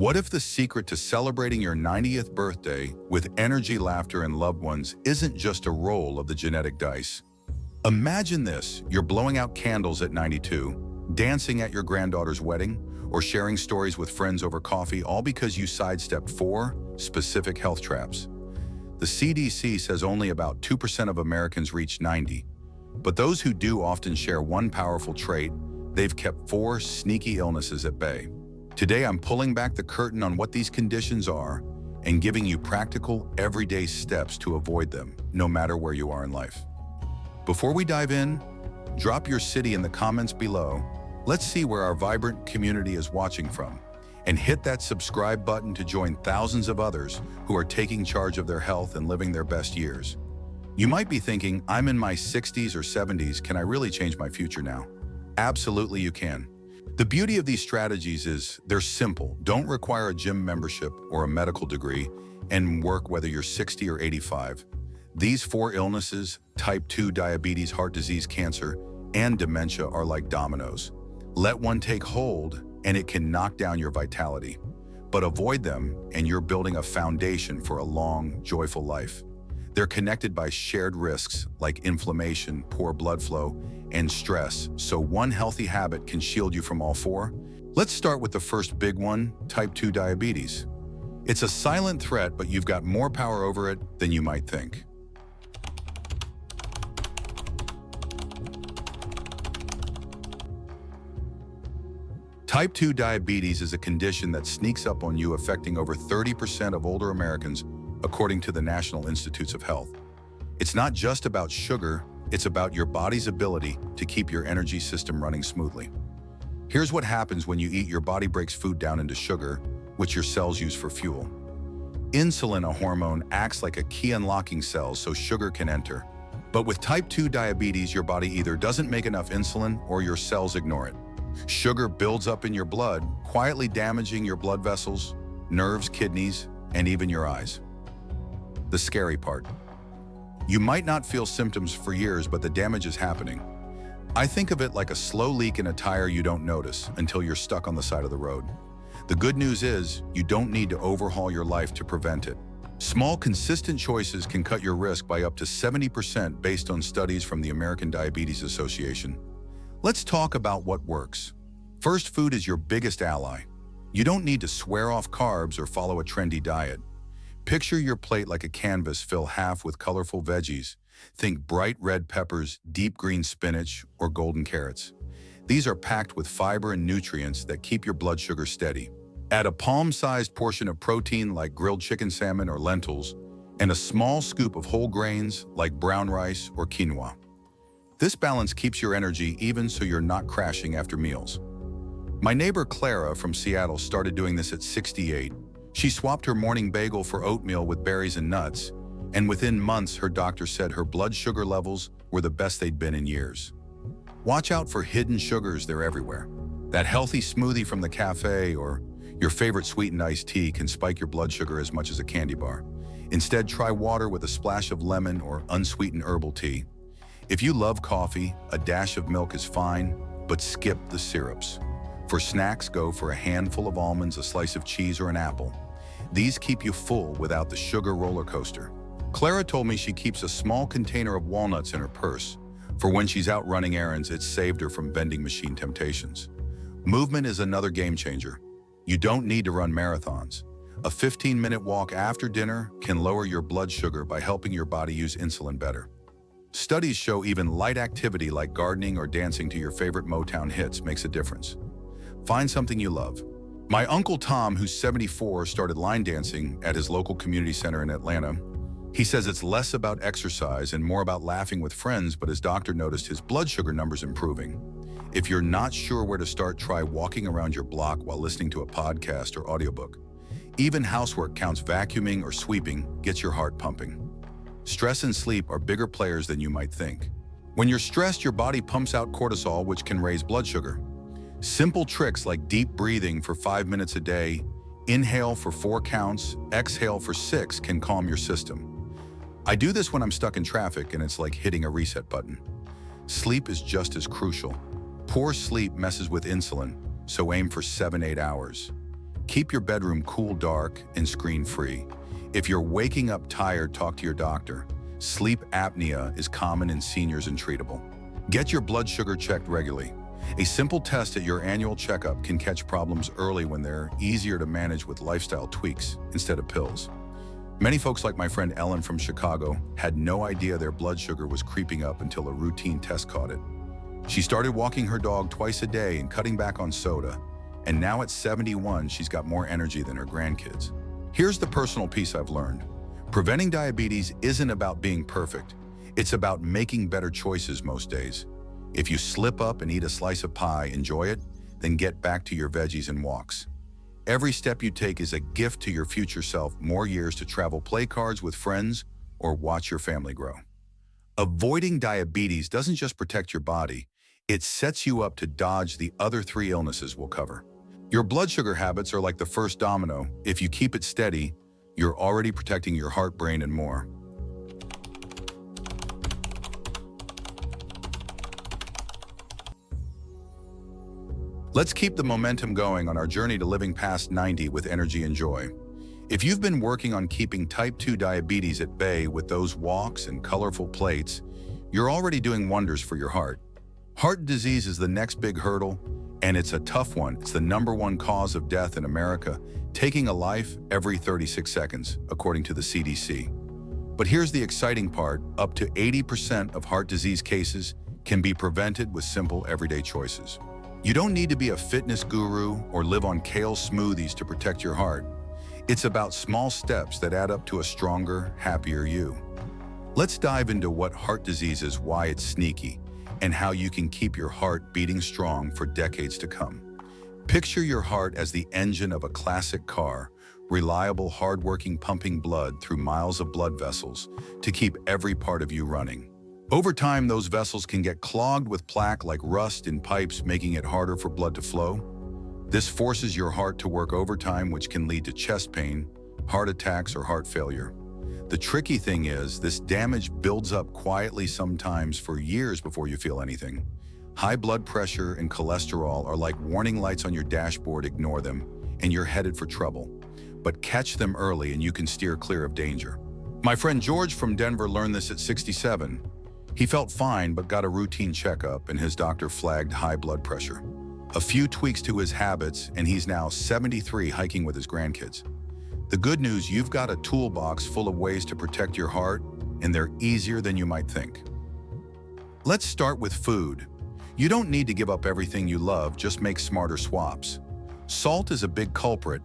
What if the secret to celebrating your 90th birthday with energy, laughter, and loved ones isn't just a roll of the genetic dice? Imagine this: you're blowing out candles at 92, dancing at your granddaughter's wedding, or sharing stories with friends over coffee, all because you sidestepped 4 specific health traps. The CDC says only about 2% of Americans reach 90, but those who do often share one powerful trait: they've kept 4 sneaky illnesses at bay. Today, I'm pulling back the curtain on what these conditions are and giving you practical, everyday steps to avoid them, no matter where you are in life. Before we dive in, drop your city in the comments below. Let's see where our vibrant community is watching from, and hit that subscribe button to join thousands of others who are taking charge of their health and living their best years. You might be thinking, I'm in my 60s or 70s, can I really change my future now? Absolutely you can. The beauty of these strategies is they're simple, don't require a gym membership or a medical degree, and work whether you're 60 or 85. These 4 illnesses, type 2 diabetes, heart disease, cancer, and dementia, are like dominoes. Let one take hold and it can knock down your vitality. But avoid them and you're building a foundation for a long, joyful life. They're connected by shared risks like inflammation, poor blood flow, and stress, so one healthy habit can shield you from all 4. Let's start with the first big one, type 2 diabetes. It's a silent threat, but you've got more power over it than you might think. Type 2 diabetes is a condition that sneaks up on you, affecting over 30% of older Americans, according to the National Institutes of Health. It's not just about sugar, it's about your body's ability to keep your energy system running smoothly. Here's what happens when you eat: your body breaks food down into sugar, which your cells use for fuel. Insulin, a hormone, acts like a key unlocking cells so sugar can enter. But with type 2 diabetes, your body either doesn't make enough insulin or your cells ignore it. Sugar builds up in your blood, quietly damaging your blood vessels, nerves, kidneys, and even your eyes. The scary part: you might not feel symptoms for years, but the damage is happening. I think of it like a slow leak in a tire you don't notice until you're stuck on the side of the road. The good news is, you don't need to overhaul your life to prevent it. Small, consistent choices can cut your risk by up to 70% based on studies from the American Diabetes Association. Let's talk about what works. First, food is your biggest ally. You don't need to swear off carbs or follow a trendy diet. Picture your plate like a canvas, fill half with colorful veggies. Think bright red peppers, deep green spinach, or golden carrots. These are packed with fiber and nutrients that keep your blood sugar steady. Add a palm-sized portion of protein like grilled chicken, salmon, or lentils, and a small scoop of whole grains like brown rice or quinoa. This balance keeps your energy even, so you're not crashing after meals. My neighbor Clara from Seattle started doing this at 68. She swapped her morning bagel for oatmeal with berries and nuts, and within months, her doctor said her blood sugar levels were the best they'd been in years. Watch out for hidden sugars, they're everywhere. That healthy smoothie from the cafe or your favorite sweetened iced tea can spike your blood sugar as much as a candy bar. Instead, try water with a splash of lemon or unsweetened herbal tea. If you love coffee, a dash of milk is fine, but skip the syrups. For snacks, go for a handful of almonds, a slice of cheese, or an apple. These keep you full without the sugar roller coaster. Clara told me she keeps a small container of walnuts in her purse. For when she's out running errands, it's saved her from vending machine temptations. Movement is another game changer. You don't need to run marathons. A 15-minute walk after dinner can lower your blood sugar by helping your body use insulin better. Studies show even light activity like gardening or dancing to your favorite Motown hits makes a difference. Find something you love. My Uncle Tom, who's 74, started line dancing at his local community center in Atlanta. He says it's less about exercise and more about laughing with friends, but his doctor noticed his blood sugar numbers improving. If you're not sure where to start, try walking around your block while listening to a podcast or audiobook. Even housework counts. Vacuuming or sweeping gets your heart pumping. Stress and sleep are bigger players than you might think. When you're stressed, your body pumps out cortisol, which can raise blood sugar. Simple tricks like deep breathing for 5 minutes a day, inhale for 4 counts, exhale for 6 can calm your system. I do this when I'm stuck in traffic and it's like hitting a reset button. Sleep is just as crucial. Poor sleep messes with insulin, so aim for 7-8 hours. Keep your bedroom cool, dark, and screen-free. If you're waking up tired, talk to your doctor. Sleep apnea is common in seniors and treatable. Get your blood sugar checked regularly. A simple test at your annual checkup can catch problems early when they're easier to manage with lifestyle tweaks instead of pills. Many folks like my friend Ellen from Chicago had no idea their blood sugar was creeping up until a routine test caught it. She started walking her dog twice a day and cutting back on soda, and now at 71, she's got more energy than her grandkids. Here's the personal piece I've learned. Preventing diabetes isn't about being perfect. It's about making better choices most days. If you slip up and eat a slice of pie, enjoy it, then get back to your veggies and walks. Every step you take is a gift to your future self, more years to travel play cards with friends or watch your family grow. Avoiding diabetes doesn't just protect your body, it sets you up to dodge the other 3 illnesses we'll cover. Your blood sugar habits are like the first domino. If you keep it steady, you're already protecting your heart, brain, and more. Let's keep the momentum going on our journey to living past 90 with energy and joy. If you've been working on keeping type 2 diabetes at bay with those walks and colorful plates, you're already doing wonders for your heart. Heart disease is the next big hurdle, and it's a tough one. It's the #1 cause of death in America, taking a life every 36 seconds, according to the CDC. But here's the exciting part. Up to 80% of heart disease cases can be prevented with simple everyday choices. You don't need to be a fitness guru or live on kale smoothies to protect your heart. It's about small steps that add up to a stronger, happier you. Let's dive into what heart disease is, why it's sneaky, and how you can keep your heart beating strong for decades to come. Picture your heart as the engine of a classic car, reliable, hardworking, pumping blood through miles of blood vessels to keep every part of you running. Over time, those vessels can get clogged with plaque like rust in pipes, making it harder for blood to flow. This forces your heart to work overtime, which can lead to chest pain, heart attacks, or heart failure. The tricky thing is, this damage builds up quietly, sometimes for years before you feel anything. High blood pressure and cholesterol are like warning lights on your dashboard. Ignore them, and you're headed for trouble. But catch them early and you can steer clear of danger. My friend George from Denver learned this at 67. He felt fine but got a routine checkup and his doctor flagged high blood pressure. A few tweaks to his habits and he's now 73 hiking with his grandkids. The good news, you've got a toolbox full of ways to protect your heart, and they're easier than you might think. Let's start with food. You don't need to give up everything you love, just make smarter swaps. Salt is a big culprit.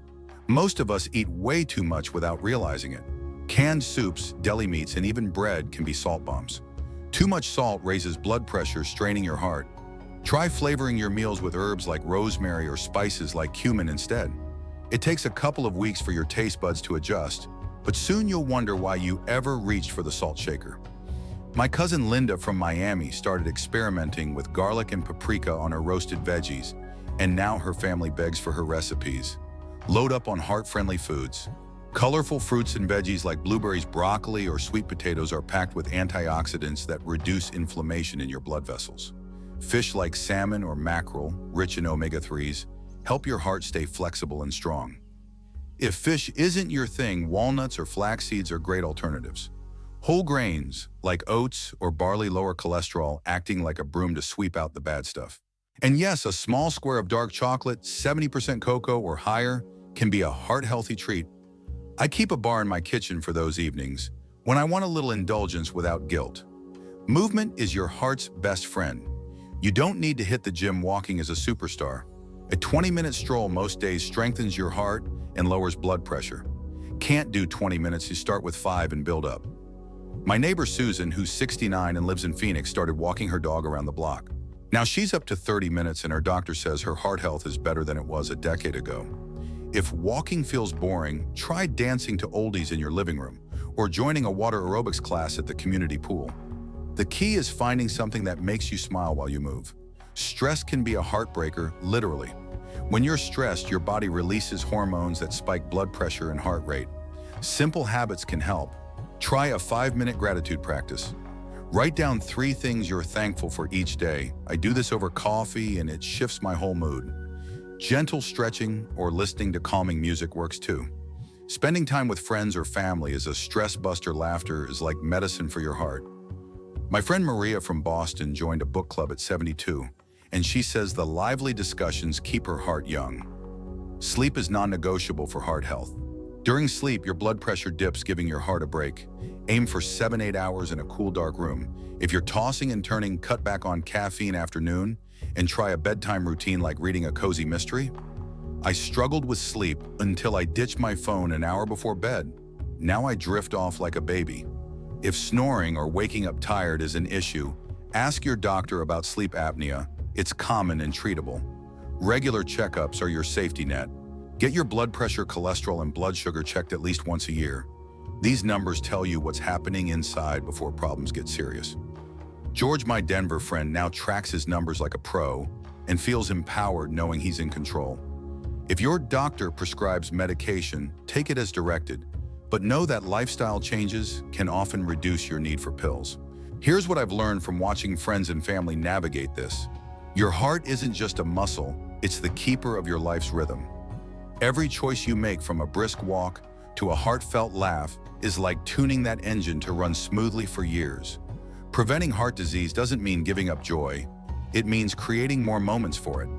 Most of us eat way too much without realizing it. Canned soups, deli meats, and even bread can be salt bombs. Too much salt raises blood pressure, straining your heart. Try flavoring your meals with herbs like rosemary or spices like cumin instead. It takes a couple of weeks for your taste buds to adjust, but soon you'll wonder why you ever reached for the salt shaker. My cousin Linda from Miami started experimenting with garlic and paprika on her roasted veggies, and now her family begs for her recipes. Load up on heart-friendly foods. Colorful fruits and veggies like blueberries, broccoli, or sweet potatoes are packed with antioxidants that reduce inflammation in your blood vessels. Fish like salmon or mackerel, rich in omega-3s, help your heart stay flexible and strong. If fish isn't your thing, walnuts or flax seeds are great alternatives. Whole grains like oats or barley lower cholesterol, acting like a broom to sweep out the bad stuff. And yes, a small square of dark chocolate, 70% cocoa or higher, can be a heart-healthy treat. I keep a bar in my kitchen for those evenings when I want a little indulgence without guilt. Movement is your heart's best friend. You don't need to hit the gym. Walking is a superstar. A 20-minute stroll most days strengthens your heart and lowers blood pressure. Can't do 20 minutes, you start with 5 and build up. My neighbor Susan, who's 69 and lives in Phoenix, started walking her dog around the block. Now she's up to 30 minutes and her doctor says her heart health is better than it was a decade ago. If walking feels boring, try dancing to oldies in your living room or joining a water aerobics class at the community pool. The key is finding something that makes you smile while you move. Stress can be a heartbreaker, literally. When you're stressed, your body releases hormones that spike blood pressure and heart rate. Simple habits can help. Try a 5-minute gratitude practice. Write down 3 things you're thankful for each day. I do this over coffee and it shifts my whole mood. Gentle stretching or listening to calming music works too. Spending time with friends or family is a stress buster. Laughter is like medicine for your heart. My friend Maria from Boston joined a book club at 72, and she says the lively discussions keep her heart young. Sleep is non-negotiable for heart health. During sleep, your blood pressure dips, giving your heart a break. Aim for 7-8 hours in a cool, dark room. If you're tossing and turning, cut back on caffeine after noon and try a bedtime routine like reading a cozy mystery. I struggled with sleep until I ditched my phone an hour before bed. Now I drift off like a baby. If snoring or waking up tired is an issue, ask your doctor about sleep apnea. It's common and treatable. Regular checkups are your safety net. Get your blood pressure, cholesterol, and blood sugar checked at least once a year. These numbers tell you what's happening inside before problems get serious. George, my Denver friend, now tracks his numbers like a pro and feels empowered knowing he's in control. If your doctor prescribes medication, take it as directed, but know that lifestyle changes can often reduce your need for pills. Here's what I've learned from watching friends and family navigate this. Your heart isn't just a muscle, it's the keeper of your life's rhythm. Every choice you make, from a brisk walk to a heartfelt laugh, is like tuning that engine to run smoothly for years. Preventing heart disease doesn't mean giving up joy. It means creating more moments for it.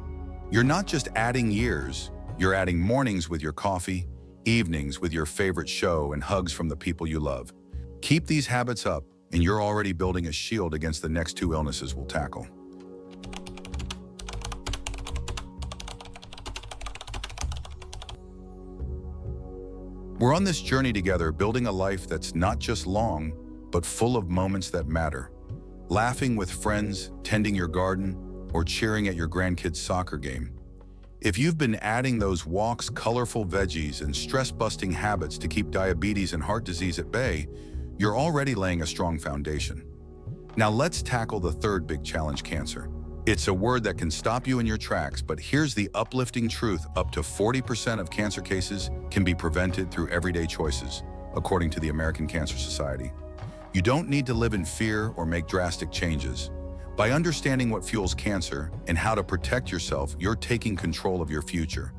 You're not just adding years, you're adding mornings with your coffee, evenings with your favorite show, and hugs from the people you love. Keep these habits up, and you're already building a shield against the next 2 illnesses we'll tackle. We're on this journey together, building a life that's not just long, but full of moments that matter. Laughing with friends, tending your garden, or cheering at your grandkids' soccer game. If you've been adding those walks, colorful veggies, and stress-busting habits to keep diabetes and heart disease at bay, you're already laying a strong foundation. Now let's tackle the third big challenge: cancer. It's a word that can stop you in your tracks, but here's the uplifting truth: up to 40% of cancer cases can be prevented through everyday choices, according to the American Cancer Society. You don't need to live in fear or make drastic changes. By understanding what fuels cancer and how to protect yourself, you're taking control of your future.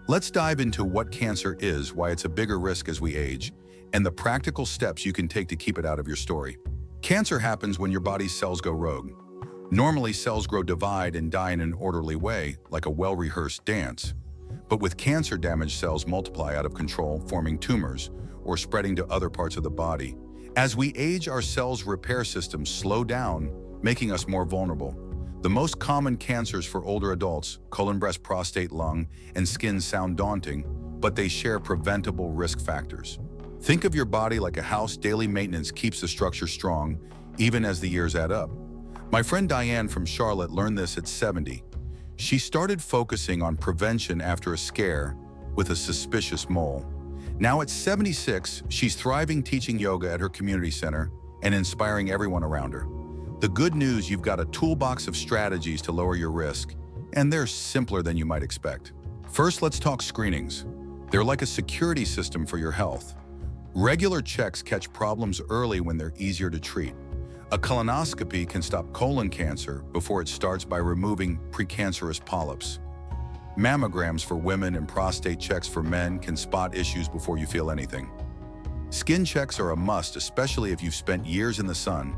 Let's dive into what cancer is, why it's a bigger risk as we age, and the practical steps you can take to keep it out of your story. Cancer happens when your body's cells go rogue. Normally, cells grow, divide, and die in an orderly way, like a well-rehearsed dance. But with cancer, damaged cells multiply out of control, forming tumors or spreading to other parts of the body. As we age, our cells' repair systems slow down, making us more vulnerable. The most common cancers for older adults, colon, breast, prostate, lung, and skin, sound daunting, but they share preventable risk factors. Think of your body like a house. Daily maintenance keeps the structure strong, even as the years add up. My friend Diane from Charlotte learned this at 70. She started focusing on prevention after a scare with a suspicious mole. Now at 76, she's thriving, teaching yoga at her community center and inspiring everyone around her. The good news: you've got a toolbox of strategies to lower your risk, and they're simpler than you might expect. First, let's talk screenings. They're like a security system for your health. Regular checks catch problems early when they're easier to treat. A colonoscopy can stop colon cancer before it starts by removing precancerous polyps. Mammograms for women and prostate checks for men can spot issues before you feel anything. Skin checks are a must, especially if you've spent years in the sun.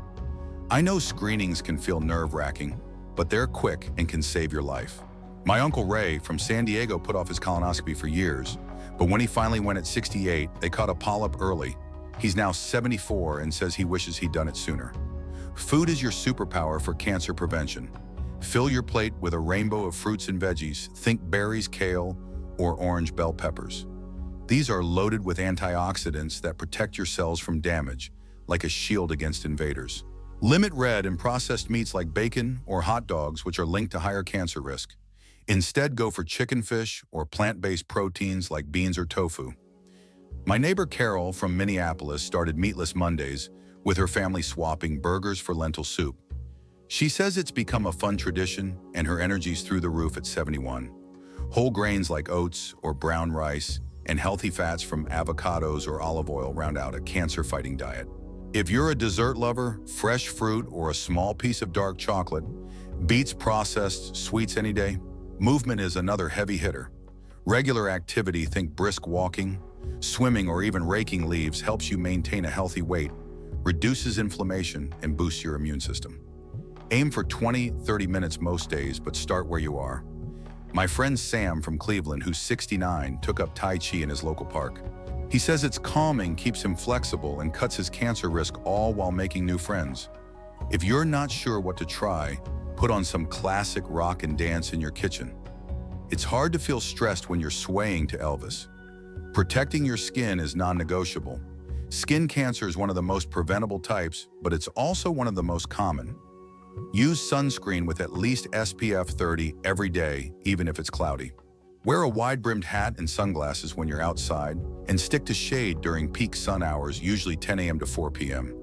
I know screenings can feel nerve-wracking, but they're quick and can save your life. My Uncle Ray from San Diego put off his colonoscopy for years, but when he finally went at 68, they caught a polyp early. He's now 74 and says he wishes he'd done it sooner. Food is your superpower for cancer prevention. Fill your plate with a rainbow of fruits and veggies. Think berries, kale, or orange bell peppers. These are loaded with antioxidants that protect your cells from damage, like a shield against invaders. Limit red and processed meats like bacon or hot dogs, which are linked to higher cancer risk. Instead, go for chicken, fish, or plant-based proteins like beans or tofu. My neighbor Carol from Minneapolis started Meatless Mondays, with her family swapping burgers for lentil soup. She says it's become a fun tradition, and her energy's through the roof at 71. Whole grains like oats or brown rice and healthy fats from avocados or olive oil round out a cancer-fighting diet. If you're a dessert lover, fresh fruit or a small piece of dark chocolate beats processed sweets any day. Movement is another heavy hitter. Regular activity, think brisk walking, swimming, or even raking leaves, helps you maintain a healthy weight, reduces inflammation, and boosts your immune system. Aim for 20-30 minutes most days, but start where you are. My friend Sam from Cleveland, who's 69, took up Tai Chi in his local park. He says it's calming, keeps him flexible, and cuts his cancer risk, all while making new friends. If you're not sure what to try, put on some classic rock and dance in your kitchen. It's hard to feel stressed when you're swaying to Elvis. Protecting your skin is non-negotiable. Skin cancer is one of the most preventable types, but it's also one of the most common. Use sunscreen with at least SPF 30 every day, even if it's cloudy. Wear a wide-brimmed hat and sunglasses when you're outside, and stick to shade during peak sun hours, usually 10 a.m. to 4 p.m.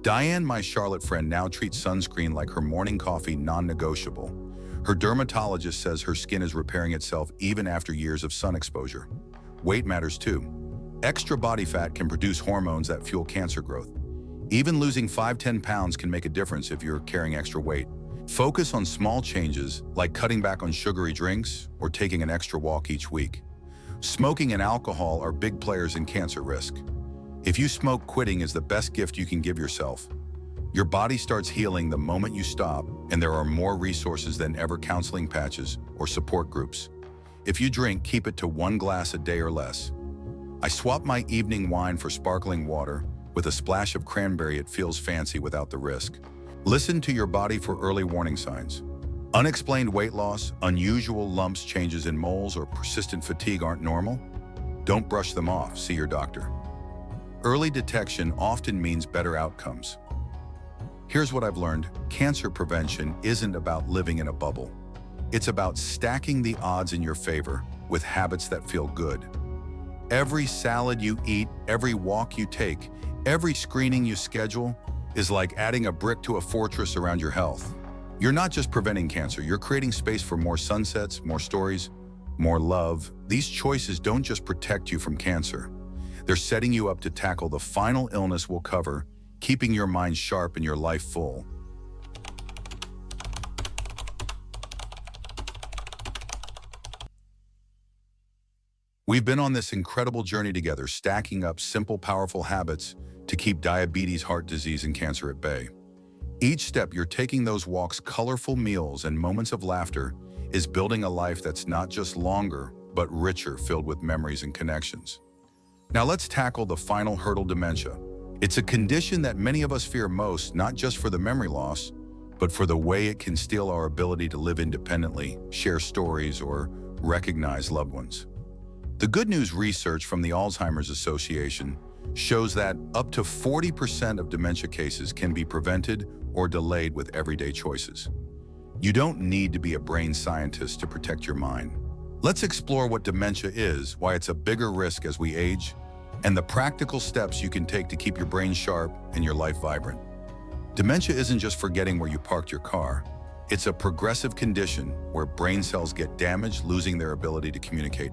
Diane, my Charlotte friend, now treats sunscreen like her morning coffee, non-negotiable. Her dermatologist says her skin is repairing itself even after years of sun exposure. Weight matters too. Extra body fat can produce hormones that fuel cancer growth. Even losing 5-10 pounds can make a difference if you're carrying extra weight. Focus on small changes like cutting back on sugary drinks or taking an extra walk each week. Smoking and alcohol are big players in cancer risk. If you smoke, quitting is the best gift you can give yourself. Your body starts healing the moment you stop, and there are more resources than ever: counseling patches or support groups. If you drink, keep it to 1 glass a day or less. I swap my evening wine for sparkling water. With a splash of cranberry, it feels fancy without the risk. Listen to your body for early warning signs. Unexplained weight loss, unusual lumps, changes in moles, or persistent fatigue aren't normal? Don't brush them off. See your doctor. Early detection often means better outcomes. Here's what I've learned. Cancer prevention isn't about living in a bubble. It's about stacking the odds in your favor with habits that feel good. Every salad you eat, every walk you take, every screening you schedule is like adding a brick to a fortress around your health. You're not just preventing cancer, you're creating space for more sunsets, more stories, more love. These choices don't just protect you from cancer. They're setting you up to tackle the final illness we'll cover, keeping your mind sharp and your life full. We've been on this incredible journey together, stacking up simple, powerful habits to keep diabetes, heart disease, and cancer at bay. Each step you're taking, those walks, colorful meals, and moments of laughter, is building a life that's not just longer, but richer, filled with memories and connections. Now let's tackle the final hurdle: dementia. It's a condition that many of us fear most, not just for the memory loss, but for the way it can steal our ability to live independently, share stories, or recognize loved ones. The good news: research from the Alzheimer's Association shows that up to 40% of dementia cases can be prevented or delayed with everyday choices. You don't need to be a brain scientist to protect your mind. Let's explore what dementia is, why it's a bigger risk as we age, and the practical steps you can take to keep your brain sharp and your life vibrant. Dementia isn't just forgetting where you parked your car. It's a progressive condition where brain cells get damaged, losing their ability to communicate.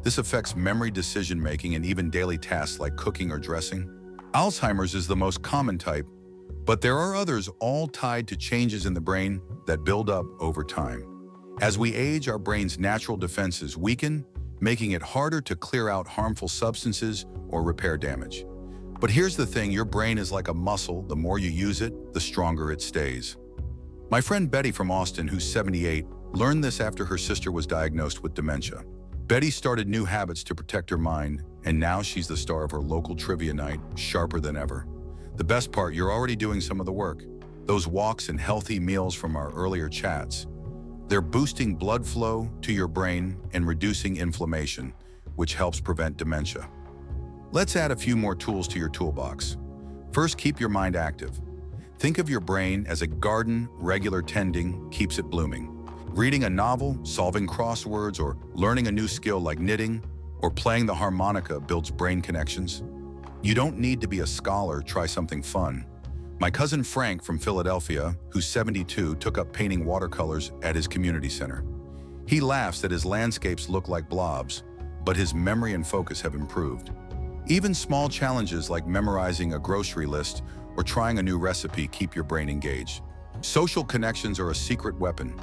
This affects memory, decision-making, and even daily tasks like cooking or dressing. Alzheimer's is the most common type, but there are others, all tied to changes in the brain that build up over time. As we age, our brain's natural defenses weaken, making it harder to clear out harmful substances or repair damage. But here's the thing: your brain is like a muscle. The more you use it, the stronger it stays. My friend Betty from Austin, who's 78, learned this after her sister was diagnosed with dementia. Betty started new habits to protect her mind, and now she's the star of her local trivia night, sharper than ever. The best part: you're already doing some of the work. Those walks and healthy meals from our earlier chats, they're boosting blood flow to your brain and reducing inflammation, which helps prevent dementia. Let's add a few more tools to your toolbox. First, keep your mind active. Think of your brain as a garden. Regular tending keeps it blooming. Reading a novel, solving crosswords, or learning a new skill like knitting or playing the harmonica builds brain connections. You don't need to be a scholar. Try something fun. My cousin Frank from Philadelphia, who's 72, took up painting watercolors at his community center. He laughs that his landscapes look like blobs, but his memory and focus have improved. Even small challenges like memorizing a grocery list or trying a new recipe keep your brain engaged. Social connections are a secret weapon.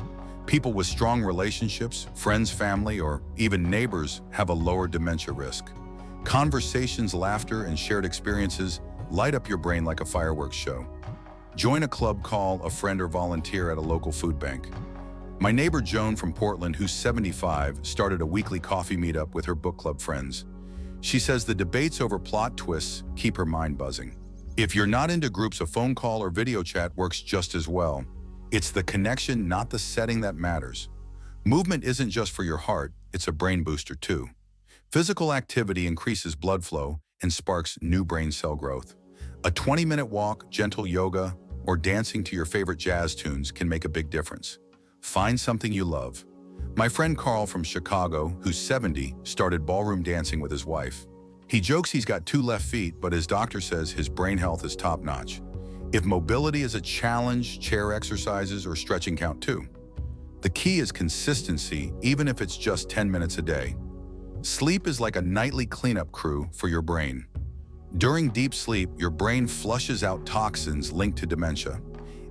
People with strong relationships, friends, family, or even neighbors have a lower dementia risk. Conversations, laughter, and shared experiences light up your brain like a fireworks show. Join a club, call a friend, or volunteer at a local food bank. My neighbor Joan from Portland, who's 75, started a weekly coffee meetup with her book club friends. She says the debates over plot twists keep her mind buzzing. If you're not into groups, a phone call or video chat works just as well. It's the connection, not the setting, that matters. Movement isn't just for your heart, it's a brain booster too. Physical activity increases blood flow and sparks new brain cell growth. A 20-minute walk, gentle yoga, or dancing to your favorite jazz tunes can make a big difference. Find something you love. My friend Carl from Chicago, who's 70, started ballroom dancing with his wife. He jokes he's got 2 left feet, but his doctor says his brain health is top-notch. If mobility is a challenge, chair exercises or stretching count too. The key is consistency, even if it's just 10 minutes a day. Sleep is like a nightly cleanup crew for your brain. During deep sleep, your brain flushes out toxins linked to dementia.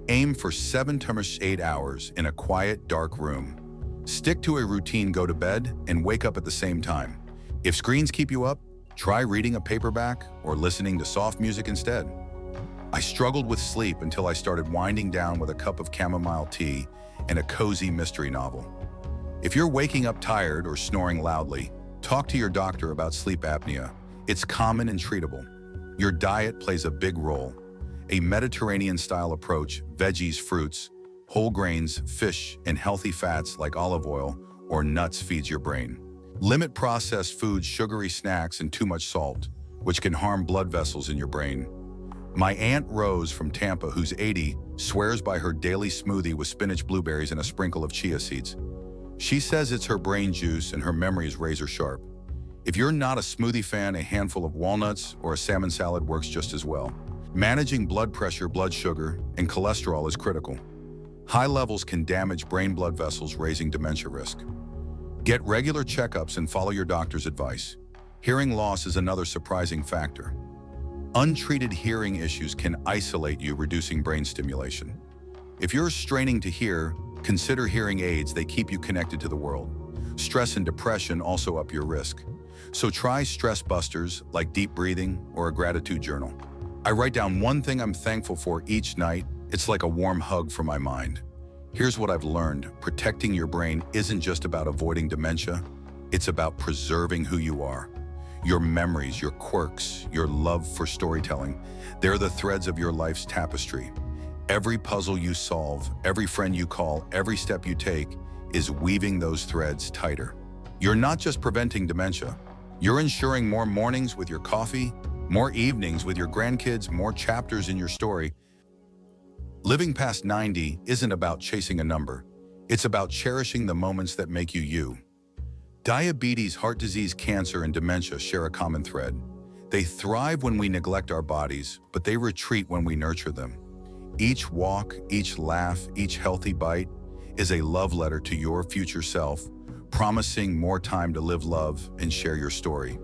Aim for 7 to 8 hours in a quiet, dark room. Stick to a routine, go to bed and wake up at the same time. If screens keep you up, try reading a paperback or listening to soft music instead. I struggled with sleep until I started winding down with a cup of chamomile tea and a cozy mystery novel. If you're waking up tired or snoring loudly, talk to your doctor about sleep apnea. It's common and treatable. Your diet plays a big role. A Mediterranean-style approach, veggies, fruits, whole grains, fish, and healthy fats like olive oil or nuts feeds your brain. Limit processed foods, sugary snacks, and too much salt, which can harm blood vessels in your brain. My Aunt Rose from Tampa, who's 80, swears by her daily smoothie with spinach, blueberries, and a sprinkle of chia seeds. She says it's her brain juice and her memory is razor sharp. If you're not a smoothie fan, a handful of walnuts or a salmon salad works just as well. Managing blood pressure, blood sugar, and cholesterol is critical. High levels can damage brain blood vessels, raising dementia risk. Get regular checkups and follow your doctor's advice. Hearing loss is another surprising factor. Untreated hearing issues can isolate you, reducing brain stimulation. If you're straining to hear, consider hearing aids. They keep you connected to the world. Stress and depression also up your risk. So try stress busters like deep breathing or a gratitude journal. I write down one thing I'm thankful for each night. It's like a warm hug for my mind. Here's what I've learned. Protecting your brain isn't just about avoiding dementia. It's about preserving who you are. Your memories, your quirks, your love for storytelling, they're the threads of your life's tapestry. Every puzzle you solve, every friend you call, every step you take is weaving those threads tighter. You're not just preventing dementia. You're ensuring more mornings with your coffee, more evenings with your grandkids, more chapters in your story. Living past 90 isn't about chasing a number. It's about cherishing the moments that make you you. Diabetes, heart disease, cancer, and dementia share a common thread. They thrive when we neglect our bodies, but they retreat when we nurture them. Each walk, each laugh, each healthy bite is a love letter to your future self, promising more time to live, love, and share your story.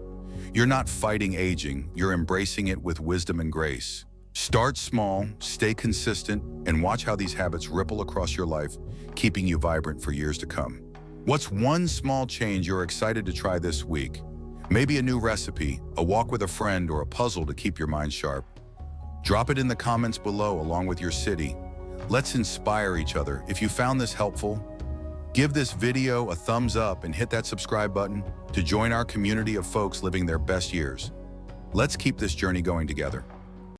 You're not fighting aging, you're embracing it with wisdom and grace. Start small, stay consistent, and watch how these habits ripple across your life, keeping you vibrant for years to come. What's one small change you're excited to try this week? Maybe a new recipe, a walk with a friend, or a puzzle to keep your mind sharp. Drop it in the comments below along with your city. Let's inspire each other. If you found this helpful, give this video a thumbs up and hit that subscribe button to join our community of folks living their best years. Let's keep this journey going together.